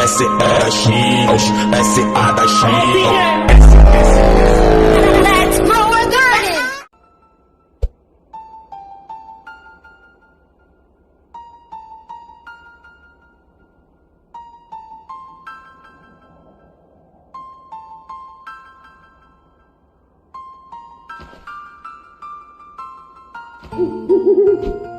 S era X, SA da X. Let's grow a garden!